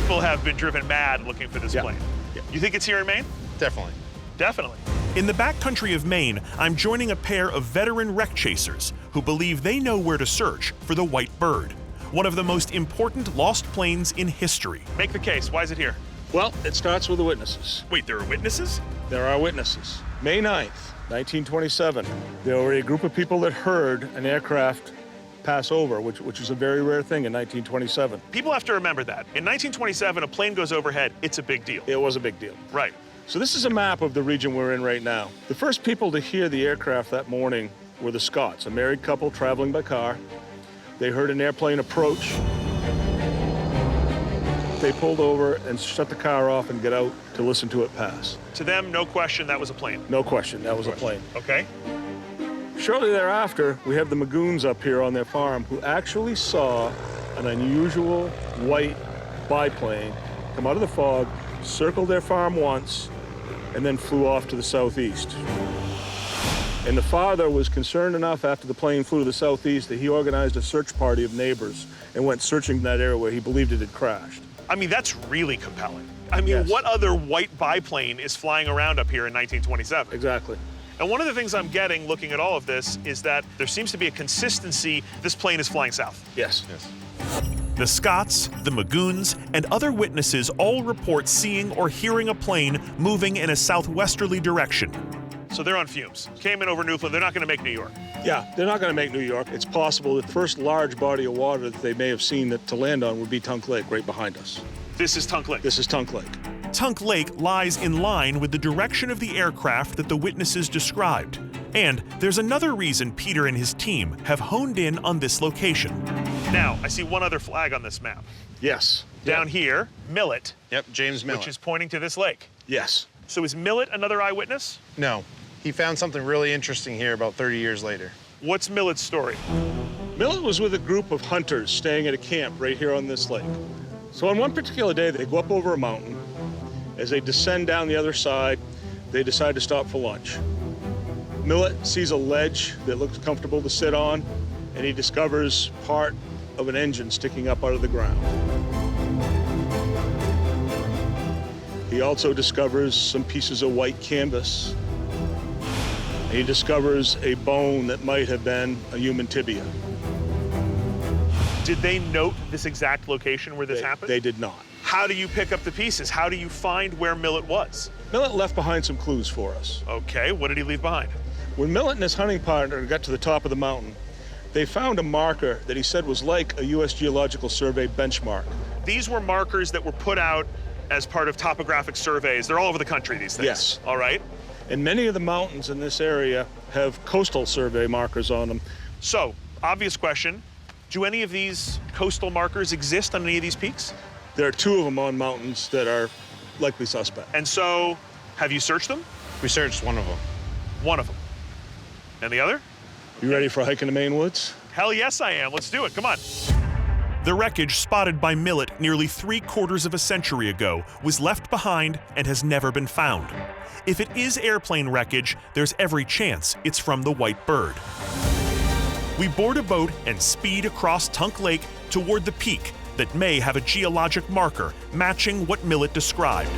People have been driven mad looking for this plane. Yeah. You think it's here in Maine? Definitely. Definitely. In the backcountry of Maine, I'm joining a pair of veteran wreck chasers who believe they know where to search for the white bird, one of the most important lost planes in history. Make the case. Why is it here? Well, it starts with the witnesses. Wait, there are witnesses? There are witnesses. May 9th, 1927, there were a group of people that heard an aircraft pass over, which is a very rare thing in 1927. People have to remember that. In 1927, a plane goes overhead, it's a big deal. It was a big deal. Right. So this is a map of the region we're in right now. The first people to hear the aircraft that morning were the Scotts, a married couple traveling by car. They heard an airplane approach. They pulled over and shut the car off and get out to listen to it pass. To them, no question, that was a plane. No question, that was a plane. Okay. Shortly thereafter, we have the Magoons up here on their farm who actually saw an unusual white biplane come out of the fog, circle their farm once, and then flew off to the southeast. And the father was concerned enough after the plane flew to the southeast that he organized a search party of neighbors and went searching that area where he believed it had crashed. I mean, that's really compelling. I mean, Yes. what other white biplane is flying around up here in 1927? Exactly. And one of the things I'm getting looking at all of this is that there seems to be a consistency. This plane is flying south. Yes. The Scotts, the Magoons, and other witnesses all report seeing or hearing a plane moving in a southwesterly direction. So they're on fumes. Came in over Newfoundland. They're not going to make New York. Yeah, they're not going to make New York. It's possible that the first large body of water that they may have seen to land on would be Tunk Lake right behind us. This is Tunk Lake. This is Tunk Lake. Tunk Lake lies in line with the direction of the aircraft that the witnesses described. And there's another reason Peter and his team have honed in on this location. Now, I see one other flag on this map. Yes. Down here, Millet, Yep, James Millet. which is pointing to this lake. Yes. So is Millet another eyewitness? No. He found something really interesting here about 30 years later. What's Millet's story? Millet was with a group of hunters staying at a camp right here on this lake. So on one particular day, they go up over a mountain. As they descend down the other side, they decide to stop for lunch. Millet sees a ledge that looks comfortable to sit on, and he discovers part of an engine sticking up out of the ground. He also discovers some pieces of white canvas. He discovers a bone that might have been a human tibia. Did they note this exact location where this happened? They did not. How do you pick up the pieces? How do you find where Millet was? Millet left behind some clues for us. Okay, what did he leave behind? When Millet and his hunting partner got to the top of the mountain, they found a marker that he said was like a U.S. Geological Survey benchmark. These were markers that were put out as part of topographic surveys. They're all over the country, these things. Yes. All right? And many of the mountains in this area have coastal survey markers on them. So, obvious question, do any of these coastal markers exist on any of these peaks? There are two of them on mountains that are likely suspect. And so, have you searched them? We searched one of them. One of them. And the other? You ready for a hike in the Maine woods? Hell yes, I am. Let's do it. Come on. The wreckage spotted by Millet nearly 3/4 of a century ago was left behind and has never been found. If it is airplane wreckage, there's every chance it's from the white bird. We board a boat and speed across Tunk Lake toward the peak that may have a geologic marker matching what Millet described.